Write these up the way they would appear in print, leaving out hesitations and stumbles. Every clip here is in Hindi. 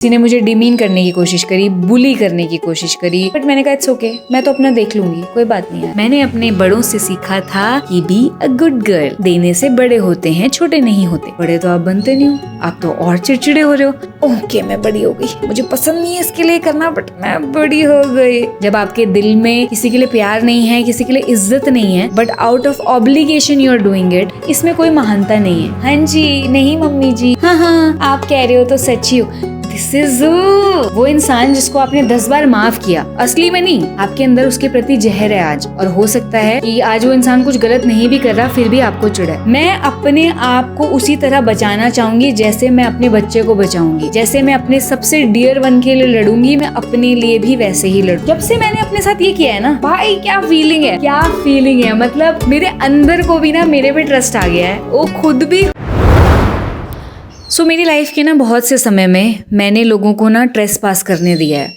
किसी ने मुझे डिमीन करने की कोशिश करी, बुली करने की कोशिश करी, बट मैंने कहा इट्स ओके, मैं तो अपना देख लूंगी, कोई बात नहीं है। मैंने अपने बड़ों से सीखा था कि बी अ गुड गर्ल, देने से बड़े होते हैं, छोटे नहीं होते। बड़े तो आप बनते नहीं हो, आप तो और चिड़चिड़े हो रहे हो। ओके मैं बड़ी हो गई, मुझे पसंद नहीं है इसके लिए करना, बट मैं बड़ी हो गई। जब आपके दिल में किसी के लिए प्यार नहीं है, किसी के लिए इज्जत नहीं है, but out of obligation you are doing it, इसमें कोई महानता नहीं है। हाँ जी, नहीं मम्मी जी, हाँ आप कह रहे हो तो सच्ची हो। दिस इज वो इंसान जिसको आपने 10 बार माफ किया, असली में नहीं, आपके अंदर उसके प्रति जहर है आज। और हो सकता है कि आज वो इंसान कुछ गलत नहीं भी कर रहा, फिर भी आपको चिढ़ा है। मैं अपने आप को उसी तरह बचाना चाहूंगी जैसे मैं अपने बच्चे को बचाऊंगी, जैसे मैं अपने सबसे डियर वन के लिए लड़ूंगी, मैं अपने लिए भी वैसे ही लड़ूंगी। जब से मैंने अपने साथ ये किया है ना भाई, क्या फीलिंग है, क्या फीलिंग है। मतलब मेरे अंदर को भी ना मेरे पे ट्रस्ट आ गया है, वो खुद भी। मेरी लाइफ के ना बहुत से समय में मैंने लोगों को ना ट्रेस पास करने दिया है।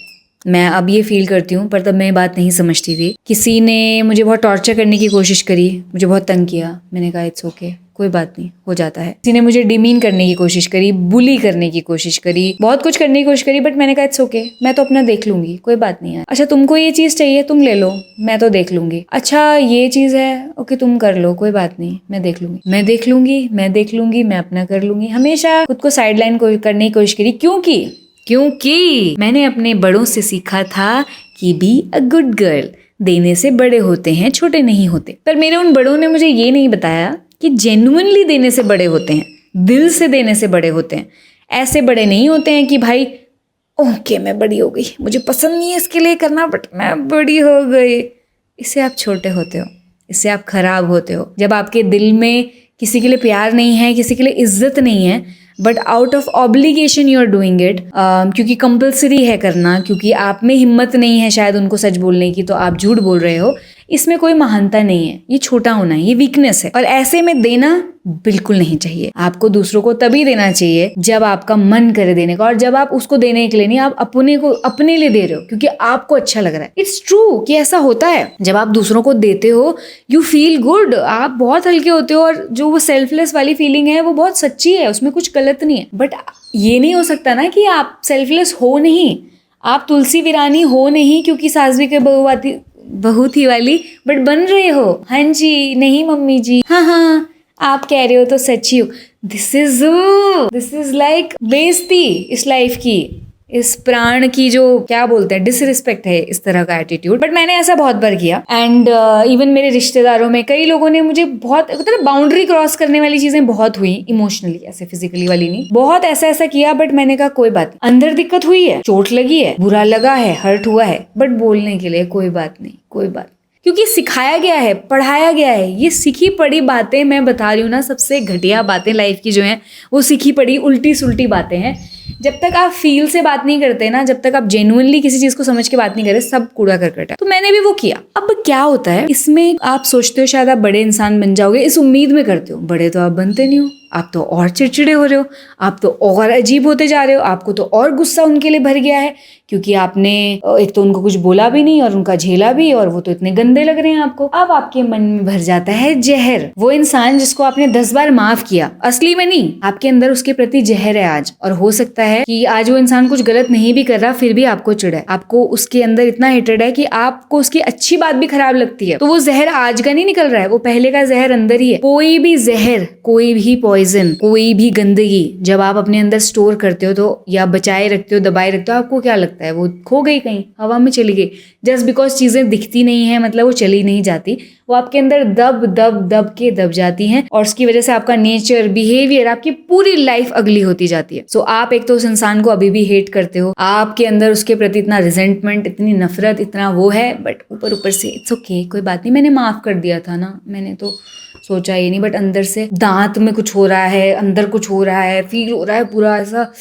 मैं अब ये फील करती हूँ, पर तब मैं ये बात नहीं समझती थी। किसी ने मुझे बहुत टॉर्चर करने की कोशिश करी, मुझे बहुत तंग किया, मैंने कहा इट्स ओके, कोई बात नहीं, हो जाता है। किसी ने मुझे डिमीन करने की कोशिश करी, बुली करने की कोशिश करी, बहुत कुछ करने की कोशिश करी, बट मैंने कहा इट्स ओके, मैं तो अपना देख लूंगी, कोई बात नहीं है। अच्छा तुमको ये चीज चाहिए, तुम ले लो, मैं तो देख लूंगी। अच्छा ये चीज है, ओके तुम कर लो, कोई बात नहीं, मैं देख लूंगी, मैं देख लूंगी, मैं देख लूंगी, मैं अपना कर लूंगी। हमेशा खुद को साइडलाइन करने की कोशिश करी, क्योंकि मैंने अपने बड़ों से सीखा था कि बी अ गुड गर्ल, देने से बड़े होते हैं, छोटे नहीं होते। पर मेरे उन बड़ों ने मुझे ये नहीं बताया कि जेन्युइनली देने से बड़े होते हैं, दिल से देने से बड़े होते हैं। ऐसे बड़े नहीं होते हैं कि भाई ओके मैं बड़ी हो गई, मुझे पसंद नहीं है इसके लिए करना, बट मैं बड़ी हो गई। इससे आप छोटे होते हो, इससे आप खराब होते हो। जब आपके दिल में किसी के लिए प्यार नहीं है, किसी के लिए इज्जत नहीं है, but out of obligation you are doing it, क्योंकि कंपल्सरी है करना, क्योंकि आप में हिम्मत नहीं है शायद उनको सच बोलने की, तो आप झूठ बोल रहे हो। इसमें कोई महानता नहीं है, ये छोटा होना है, ये वीकनेस है। और ऐसे में देना बिल्कुल नहीं चाहिए। आपको दूसरों को तभी देना चाहिए जब आपका मन करे देने का, और जब आप उसको देने के लिए नहीं, आप अपने को अपने लिए दे रहे हो क्योंकि आपको अच्छा लग रहा है। इट्स ट्रू कि ऐसा होता है। जब आप दूसरों को देते हो यू फील गुड, आप बहुत हल्के होते हो, और जो वो सेल्फलेस वाली फीलिंग है वो बहुत सच्ची है, उसमें कुछ गलत नहीं है। बट ये नहीं हो सकता ना कि आप सेल्फलेस हो नहीं, आप तुलसी वीरानी हो नहीं क्योंकि सासवी के बहू थी वाली, बट बन रहे हो। हाँ जी, नहीं मम्मी जी, हाँ आप कह रहे हो तो सच्ची हो। दिस इज लाइक बेइज्जती इस लाइफ की, इस प्राण की, जो क्या बोलते हैं, डिसरिस्पेक्ट है इस तरह का एटीट्यूड। बट मैंने ऐसा बहुत बार किया, एंड इवन मेरे रिश्तेदारों में कई लोगों ने मुझे बहुत, मतलब बाउंड्री क्रॉस करने वाली चीजें बहुत हुई, इमोशनली, ऐसे फिजिकली वाली नहीं, बहुत ऐसा किया। बट मैंने कहा कोई बात नहीं, अंदर दिक्कत हुई है, चोट लगी है, बुरा लगा है, हर्ट हुआ है, बट बोलने के लिए कोई बात नहीं, कोई बात, क्योंकि सिखाया गया है, पढ़ाया गया है। ये सीखी पढ़ी बातें मैं बता रही हूँ ना, सबसे घटिया बातें लाइफ की जो हैं वो सीखी पढ़ी उल्टी सुल्टी बातें हैं। जब तक आप फील से बात नहीं करते ना, जब तक आप जेन्युइनली किसी चीज को समझ के बात नहीं करे, सब कूड़ा करकट है। तो मैंने भी वो किया। अब क्या होता है इसमें, आप सोचते हो शायद आप बड़े इंसान बन जाओगे, इस उम्मीद में करते हो। बड़े तो आप बनते नहीं हो, आप तो और चिड़चिड़े हो रहे हो, आप तो और अजीब होते जा रहे हो, आपको तो और गुस्सा उनके लिए भर गया है, क्योंकि आपने एक तो उनको कुछ बोला भी नहीं और उनका झेला भी, और वो तो इतने गंदे लग रहे हैं आपको। अब आपके मन में भर जाता है जहर। वो इंसान जिसको आपने 10 बार माफ किया, असली में नहीं, आपके अंदर उसके प्रति जहर है आज। और हो सकता है कि आज वो इंसान कुछ गलत नहीं भी कर रहा, फिर भी आपको चिढ़ है, आपको उसके अंदर इतना हेटेड है कि आपको उसकी अच्छी बात भी खराब लगती है। तो वो जहर आज का नहीं निकल रहा है, वो पहले का जहर अंदर ही है। कोई भी जहर, कोई भी पॉइजन, कोई भी गंदगी जब आप अपने अंदर स्टोर करते हो, तो या बचाए रखते हो, दबाए रखते हो, आपको क्या लगता है वो खो गई, कहीं हवा में चली गई। जस्ट बिकॉज चीजें दिखती नहीं है मतलब वो चली नहीं जाती, वो आपके अंदर दब जाती हैं, और उसकी वजह से आपका नेचर, बिहेवियर, आपकी पूरी लाइफ अगली होती जाती है। सो आप एक तो उस इंसान को अभी भी हेट करते हो, आपके अंदर उसके प्रति इतना रिजेंटमेंट, इतनी नफरत, इतना वो है, बट ऊपर से इट्स ओके, कोई बात नहीं, मैंने माफ कर दिया था ना, मैंने तो सोचा ही नहीं। बट अंदर से दांत में कुछ हो रहा है, अंदर कुछ हो रहा है, फील हो रहा है पूरा ऐसा,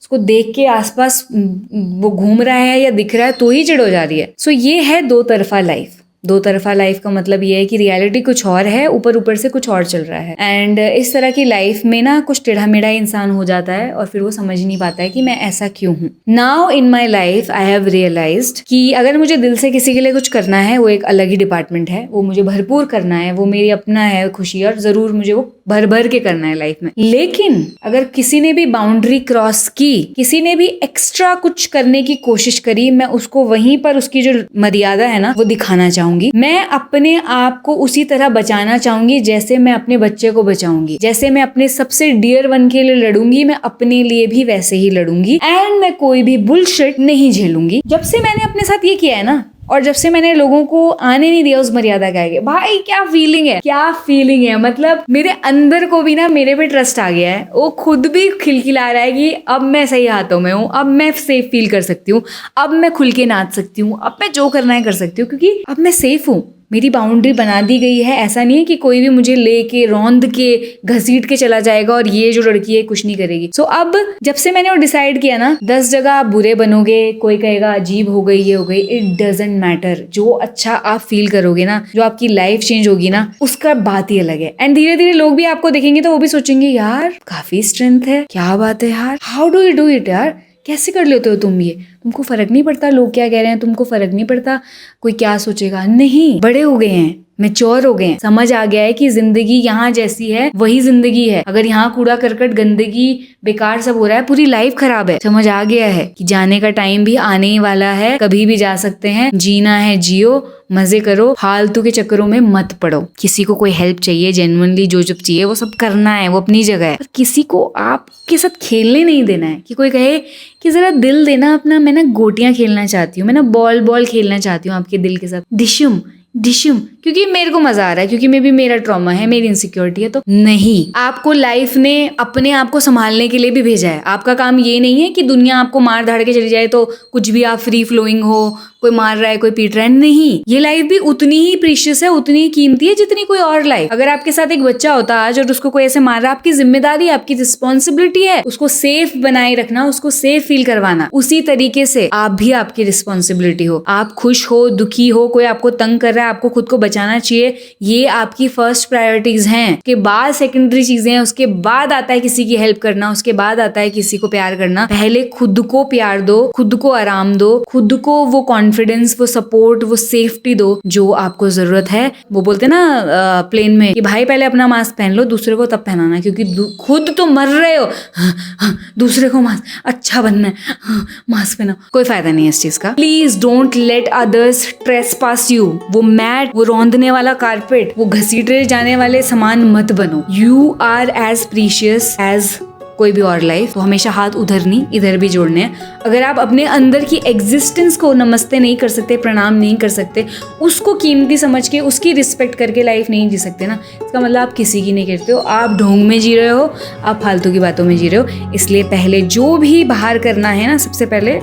उसको देख के आसपास वो घूम रहा है या दिख रहा है तो ही चिढ़ हो जा रही है। सो ये है दो तरफा लाइफ। दो तरफा लाइफ का मतलब ये है कि रियलिटी कुछ और है, ऊपर ऊपर से कुछ और चल रहा है। एंड इस तरह की लाइफ में ना कुछ टेढ़ा मेढ़ा इंसान हो जाता है और फिर वो समझ नहीं पाता है कि मैं ऐसा क्यों हूँ। Now in my life I have realised कि अगर मुझे दिल से किसी के लिए कुछ करना है वो एक अलग ही डिपार्टमेंट है, वो मुझे भरपूर करना है, वो मेरी अपना है खुशी, और जरूर मुझे वो भर भर के करना है लाइफ में। लेकिन अगर किसी ने भी बाउंड्री क्रॉस की, किसी ने भी एक्स्ट्रा कुछ करने की कोशिश करी, मैं उसको वहीं पर उसकी जो मर्यादा है ना वो दिखाना चाहूंगी। मैं अपने आप को उसी तरह बचाना चाहूंगी जैसे मैं अपने बच्चे को बचाऊंगी, जैसे मैं अपने सबसे डियर वन के लिए लड़ूंगी, मैं अपने लिए भी वैसे ही लड़ूंगी। एंड मैं कोई भी बुलशिट नहीं झेलूंगी। जब से मैंने अपने साथ ये किया है ना, और जब से मैंने लोगों को आने नहीं दिया उस मर्यादा के आगे, भाई क्या फीलिंग है, क्या फीलिंग है। मतलब मेरे अंदर को भी ना मेरे पे ट्रस्ट आ गया है, वो खुद भी खिलखिला रहा है कि अब मैं सही हाथों में हूँ, अब मैं सेफ फील कर सकती हूँ, अब मैं खुल के नाच सकती हूँ, अब मैं जो करना है कर सकती हूँ, क्योंकि अब मैं सेफ हूँ। मेरी बाउंड्री बना दी गई है। ऐसा नहीं है कि कोई भी मुझे लेके रौंद के घसीट के चला जाएगा और ये जो लड़की है कुछ नहीं करेगी। सो अब जब से मैंने वो डिसाइड किया ना, 10 जगह आप बुरे बनोगे, कोई कहेगा अजीब हो गई, ये हो गई, इट डजंट मैटर। जो अच्छा आप फील करोगे ना, जो आपकी लाइफ चेंज होगी ना, उसका बात ही अलग है। एंड धीरे धीरे लोग भी आपको देखेंगे तो वो भी सोचेंगे यार काफी स्ट्रेंथ है, क्या बात है यार, how do you do it यार, कैसे कर लेते हो तुम ये, तुमको फर्क नहीं पड़ता लोग क्या कह रहे हैं, तुमको फर्क नहीं पड़ता कोई क्या सोचेगा। नहीं, बड़े हो गए हैं, मैच्योर हो गए हैं, समझ आ गया है कि जिंदगी यहाँ जैसी है वही जिंदगी है। अगर यहाँ कूड़ा करकट गंदगी बेकार सब हो रहा है, पूरी लाइफ खराब है। समझ आ गया है कि जाने का टाइम भी आने ही वाला है, कभी भी जा सकते हैं, जीना है जियो, मजे करो, फालतू के चक्करों में मत पड़ो। किसी को कोई हेल्प चाहिए, जेन्युइनली जो चाहिए वो सब करना है, वो अपनी जगह है, पर किसी को आपके साथ खेलने नहीं देना है। कि कोई कहे कि जरा दिल देना अपना, मैं ना गोटियां खेलना चाहती हूँ, मैं ना बॉल खेलना चाहती हूँ आपके दिल के साथ, डिशुम, क्योंकि मेरे को मजा आ रहा है, क्योंकि मे भी मेरा ट्रॉमा है, मेरी इनसिक्योरिटी है। तो नहीं, आपको लाइफ ने अपने आप को संभालने के लिए भी भेजा है। आपका काम ये नहीं है कि दुनिया आपको मार धाड़ के चली जाए तो कुछ भी आप फ्री फ्लोइंग हो, कोई मार रहा है कोई पीट रहा है, नहीं। ये लाइफ भी उतनी ही प्रीशियस है, उतनी ही कीमती है जितनी कोई और लाइफ। अगर आपके साथ एक बच्चा होता आज और उसको कोई ऐसे मार रहा, आपकी जिम्मेदारी, आपकी रिस्पॉन्सिबिलिटी है उसको सेफ बनाए रखना, उसको सेफ फील करवाना। उसी तरीके से आप भी आपकी रिस्पॉन्सिबिलिटी हो। आप खुश हो, दुखी हो, कोई आपको तंग कर रहा है, आपको खुद को बचाना चाहिए, ये आपकी फर्स्ट प्रायोरिटीज हैं। उसके बाद सेकेंडरी चीजें हैं, उसके बाद आता है किसी की हेल्प करना, उसके बाद आता है किसी को प्यार करना। पहले खुद को प्यार दो, खुद को आराम दो, खुद को वो कॉन्फिडेंस, वो सपोर्ट, वो सेफ्टी दो जो आपको जरूरत है। वो बोलते हैं ना प्लेन में कि भाई पहले अपना मास्क पहन लो, दूसरे को तब पहनाना, क्योंकि खुद तो मर रहे हो, दूसरे को मास्क अच्छा बनना है, मास्क पहनाओ। कोई फायदा नहीं है इस चीज का। Please don't let others trespass you. वो मैट, वो रौंदने वाला कारपेट, वो घसीटे जाने वाले सामान मत बनो। You are as precious as कोई भी और लाइफ। तो हमेशा हाथ उधर नहीं इधर भी जोड़ने हैं। अगर आप अपने अंदर की एग्जिस्टेंस को नमस्ते नहीं कर सकते, प्रणाम नहीं कर सकते, उसको कीमती समझ के उसकी रिस्पेक्ट करके लाइफ नहीं जी सकते ना, इसका मतलब आप किसी की नहीं करते हो, आप ढोंग में जी रहे हो, आप फालतू की बातों में जी रहे हो। इसलिए पहले जो भी बाहर करना है ना, सबसे पहले